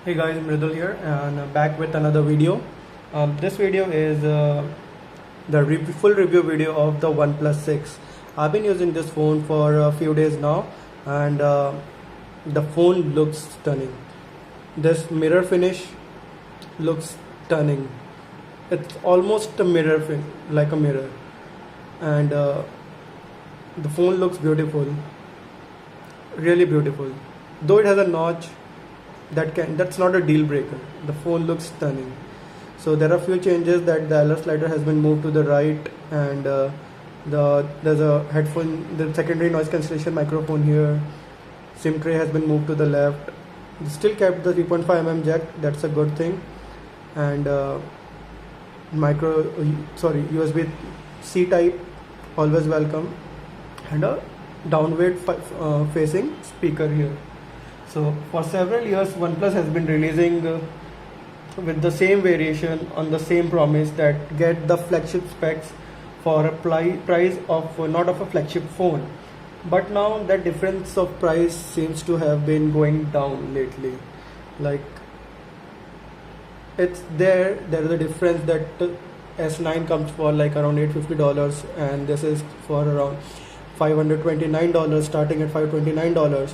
Hey guys, Mridul here and back with another video. This video is the full review video of the OnePlus 6. I've been using this phone for a few days now and the phone looks stunning. This mirror finish looks stunning. It's almost a mirror like a mirror, and the phone looks beautiful, really beautiful. Though it has a notch, that's not a deal breaker. The phone looks stunning. So there are a few changes that the alert slider has been moved to the right, and there's a headphone, the secondary noise cancellation microphone here. SIM tray has been moved to the left. They still kept the 3.5mm jack. That's a good thing. And USB C type, always welcome, and a downward facing speaker here. So for several years OnePlus has been releasing with the same variation on the same promise that get the flagship specs for a price of not of a flagship phone. But now that difference of price seems to have been going down lately. Like it's there is a difference that S9 comes for like around $850 and this is for around $529, starting at $529.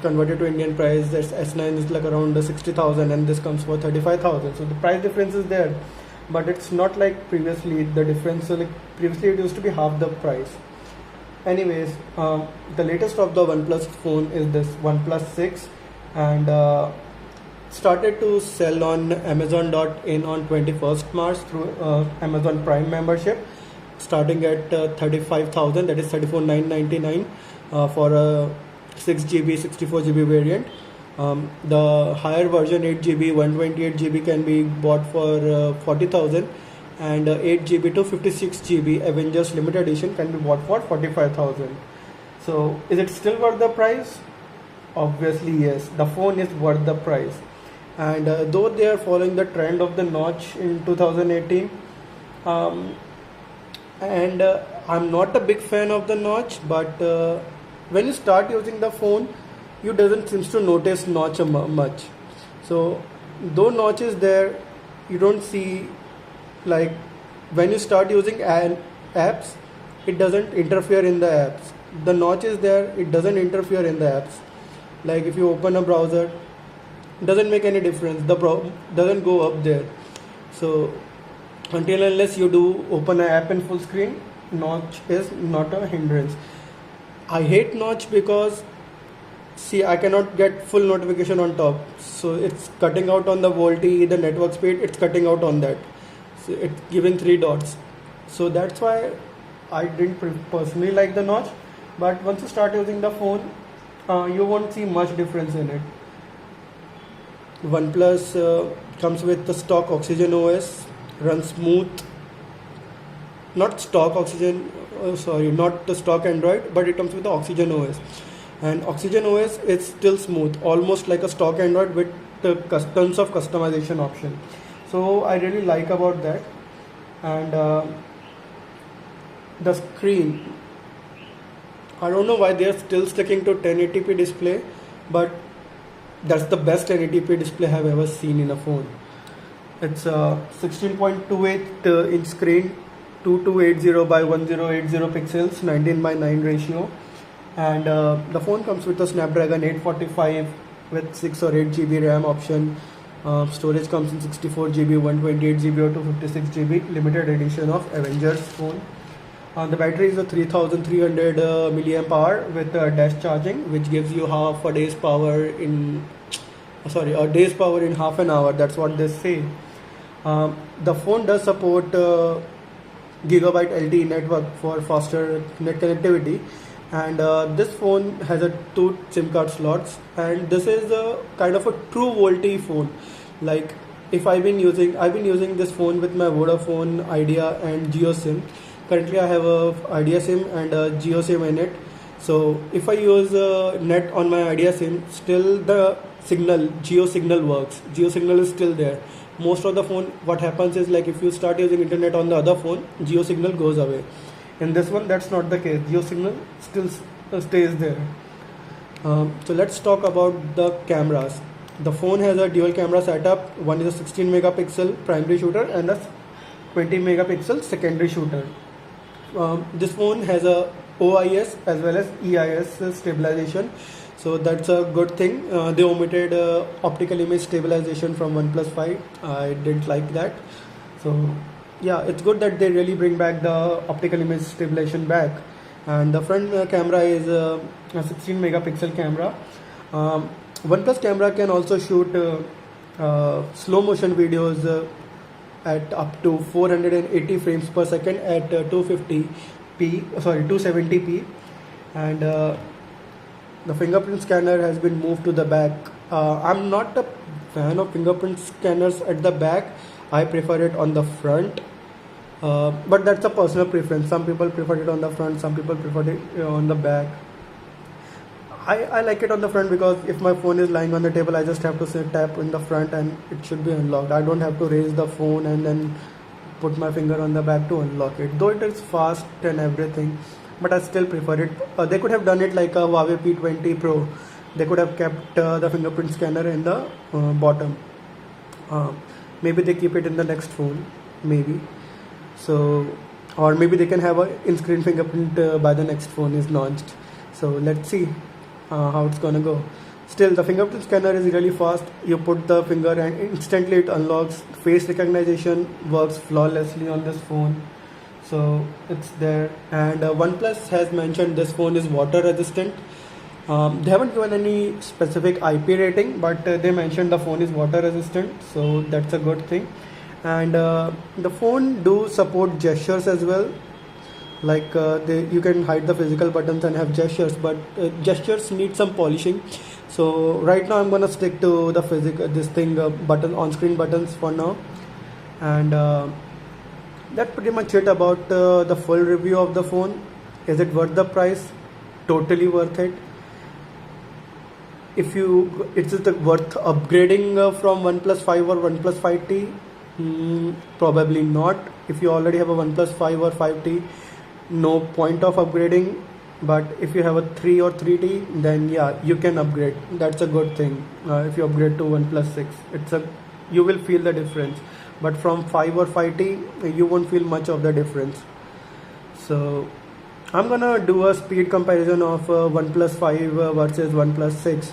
Converted to Indian price, this S9 is like around 60,000 and this comes for 35,000. So the price difference is there, but it's not like previously. The difference, so like previously it used to be half the price. Anyways, the latest of the OnePlus phone is this OnePlus 6, and started to sell on Amazon.in on 21st March through Amazon Prime membership, starting at 35,000, that is 34,999 for a 6GB 64GB variant. The higher version 8GB 128GB can be bought for 40,000, and 8GB to 56GB Avengers limited edition can be bought for 45,000. So is it still worth the price? Obviously yes, the phone is worth the price. And though they are following the trend of the notch in 2018, and I'm not a big fan of the notch, but when you start using the phone, you doesn't seem to notice notch much. So though notch is there, you don't see, like when you start using apps, it doesn't interfere in the apps. The notch is there, it doesn't interfere in the apps. Like if you open a browser, it doesn't make any difference. The doesn't go up there. So until unless you do open an app in full screen, notch is not a hindrance. I hate notch because see, I cannot get full notification on top, so it's cutting out on the VoLTE, the network speed, it's cutting out on that, so it's giving 3 dots. So that's why I didn't personally like the notch. But once you start using the phone, you won't see much difference in it. OnePlus comes with the stock Oxygen OS, runs smooth. Not stock Oxygen, not the stock Android, but it comes with the Oxygen OS. And Oxygen OS is still smooth, almost like a stock Android with the tons of customization option. So I really like about that. And the screen, I don't know why they are still sticking to 1080p display, but that's the best 1080p display I have ever seen in a phone. It's a 16.28 inch screen, 2280 by 1080 pixels, 19:9 ratio, and the phone comes with a Snapdragon 845 with 6 or 8GB RAM option. Storage comes in 64GB 128GB or 256GB limited edition of Avengers phone. The battery is a 3300 milliamp hour with dash charging, which gives you a day's power in half an hour. That's what they say. The phone does support Gigabit LTE network for faster net connectivity, and this phone has 2 SIM card slots, and this is a kind of a True VoLTE phone. Like if I've been using this phone with my Vodafone, Idea and Jio SIM. Currently I have a Idea SIM and a Jio SIM in it. So if I use net on my Idea SIM, still the Jio signal works. Jio signal is still there. Most of the phone, what happens is, like if you start using internet on the other phone, Jio signal goes away. In this one, that's not the case. Jio signal still stays there. So let's talk about the cameras. The phone has a dual camera setup. One is a 16 megapixel primary shooter and a 20 megapixel secondary shooter. This phone has a OIS as well as EIS stabilization, so that's a good thing. They omitted optical image stabilization from OnePlus 5. I didn't like that. So yeah, it's good that they really bring back the optical image stabilization back. And the front camera is a 16 megapixel camera. OnePlus camera can also shoot slow motion videos at up to 480 frames per second at 270p, and the fingerprint scanner has been moved to the back. I'm not a fan of fingerprint scanners at the back. I prefer it on the front, but that's a personal preference. Some people prefer it on the front, some people prefer it on the back. I like it on the front because if my phone is lying on the table, I just have to tap in the front and it should be unlocked. I don't have to raise the phone and then put my finger on the back to unlock it. Though it is fast and everything, but I still prefer it. They could have done it like a Huawei P20 Pro. They could have kept the fingerprint scanner in the bottom. Maybe they keep it in the next phone, maybe. So, or maybe they can have a in-screen fingerprint by the next phone is launched. So let's see how it's gonna go. Still, the fingerprint scanner is really fast. You put the finger and instantly it unlocks. Face recognition works flawlessly on this phone, so it's there. And OnePlus has mentioned this phone is water resistant. They haven't given any specific IP rating, but they mentioned the phone is water resistant, so that's a good thing. And the phone do support gestures as well. Like you can hide the physical buttons and have gestures, but gestures need some polishing. So right now I'm gonna stick to the button on-screen buttons for now. And that's pretty much it about the full review of the phone. Is it worth the price? Totally worth it. Is it worth upgrading from OnePlus 5 or OnePlus 5T? Probably not. If you already have a OnePlus 5 or 5T, no point of upgrading. But if you have a 3 or 3T, then yeah, you can upgrade. That's a good thing. If you upgrade to OnePlus 6, you will feel the difference. But from 5 or 5T, you won't feel much of the difference. So I'm gonna do a speed comparison of OnePlus 5 versus OnePlus 6.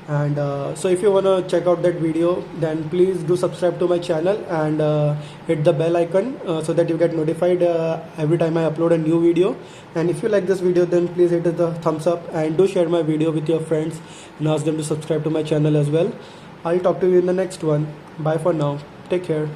And so if you wanna check out that video, then please do subscribe to my channel and hit the bell icon so that you get notified every time I upload a new video. And if you like this video, then please hit the thumbs up and do share my video with your friends and ask them to subscribe to my channel as well. I'll talk to you in the next one. Bye for now. Take care.